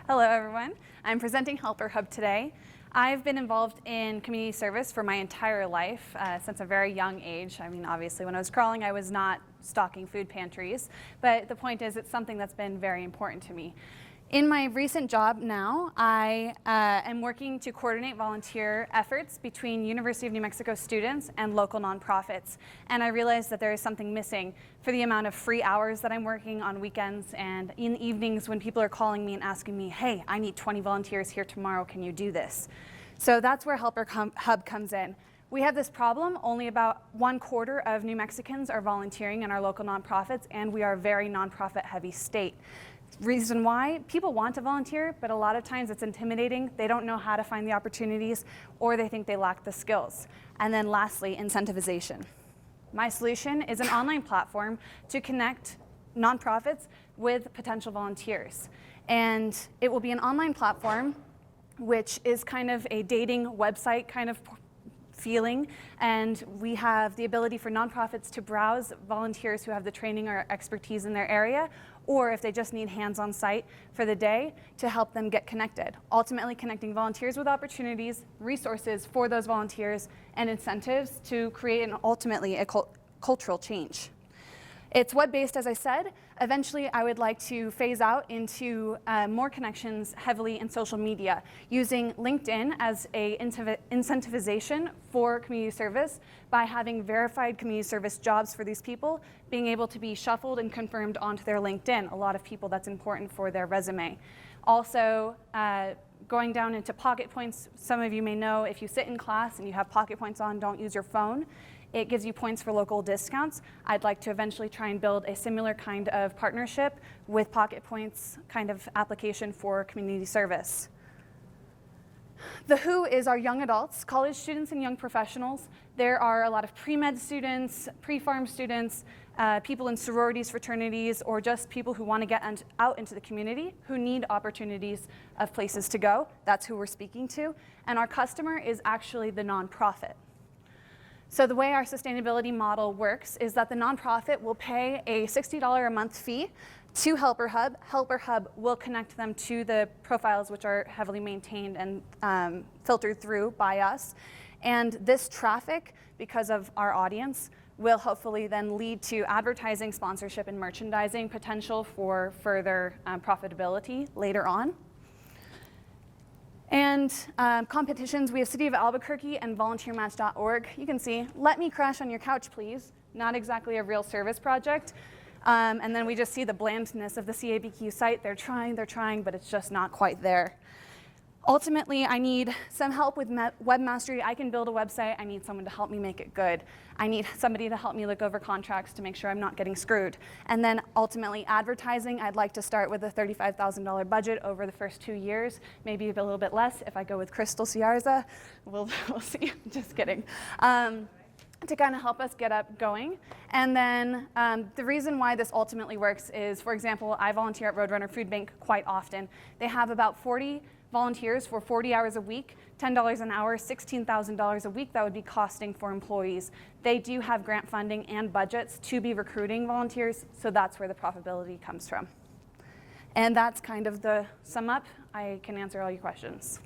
Hello, everyone. I'm presenting Helper Hub today. I've been involved in community service for my entire life, since a very young age. I mean, obviously, when I was crawling, I was not stocking food pantries, but the point is it's something that's been very important to me. In my recent job now, I am working to coordinate volunteer efforts between University of New Mexico students and local nonprofits. And I realized that there is something missing for the amount of free hours that I'm working on weekends and in evenings when people are calling me and asking me, hey, I need 20 volunteers here tomorrow, can you do this? So that's where Helper Hub comes in. We have this problem, only about 1/4 of New Mexicans are volunteering in our local nonprofits, and we are a very nonprofit heavy state. Reason why? People want to volunteer, but a lot of times it's intimidating. They don't know how to find the opportunities, or they think they lack the skills. And then lastly, incentivization. My solution is an online platform to connect nonprofits with potential volunteers. And it will be an online platform which is kind of a dating website kind of feeling, and we have the ability for nonprofits to browse volunteers who have the training or expertise in their area, or if they just need hands on site for the day, to help them get connected. Ultimately connecting volunteers with opportunities, resources for those volunteers, and incentives to create ultimately a cultural change. It's web-based, as I said. Eventually, I would like to phase out into more connections heavily in social media, using LinkedIn as a incentivization for community service by having verified community service jobs for these people, being able to be shuffled and confirmed onto their LinkedIn. A lot of people, that's important for their resume. Also, going down into pocket points. Some of you may know if you sit in class and you have pocket points on, don't use your phone. It gives you points for local discounts. I'd like to eventually try and build a similar kind of partnership with Pocket Points kind of application for community service. The WHO is our young adults, college students and young professionals. There are a lot of pre-med students, pre-pharm students, people in sororities, fraternities, or just people who want to get out into the community, who need opportunities of places to go. That's who we're speaking to. And our customer is actually the nonprofit. So the way our sustainability model works is that the nonprofit will pay a $60 a month fee to Helper Hub. Helper Hub will connect them to the profiles which are heavily maintained and filtered through by us. And this traffic, because of our audience, will hopefully then lead to advertising, sponsorship, and merchandising potential for further profitability later on. And competitions, we have City of Albuquerque and volunteermatch.org. You can see, let me crash on your couch, please. Not exactly a real service project. And then we just see the blandness of the CABQ site. They're trying, but it's just not quite there. Ultimately, I need some help with web mastery. I can build a website. I need someone to help me make it good. I need somebody to help me look over contracts to make sure I'm not getting screwed. And then ultimately advertising, I'd like to start with a $35,000 budget over the first 2 years, maybe a little bit less if I go with Crystal Ciarza. We'll see, just kidding. To kind of help us get up going. And then the reason why this ultimately works is, for example, I volunteer at Roadrunner Food Bank quite often. They have about 40 volunteers for 40 hours a week, $10 an hour, $16,000 a week that would be costing for employees. They do have grant funding and budgets to be recruiting volunteers, so that's where the profitability comes from. And that's kind of the sum up. I can answer all your questions.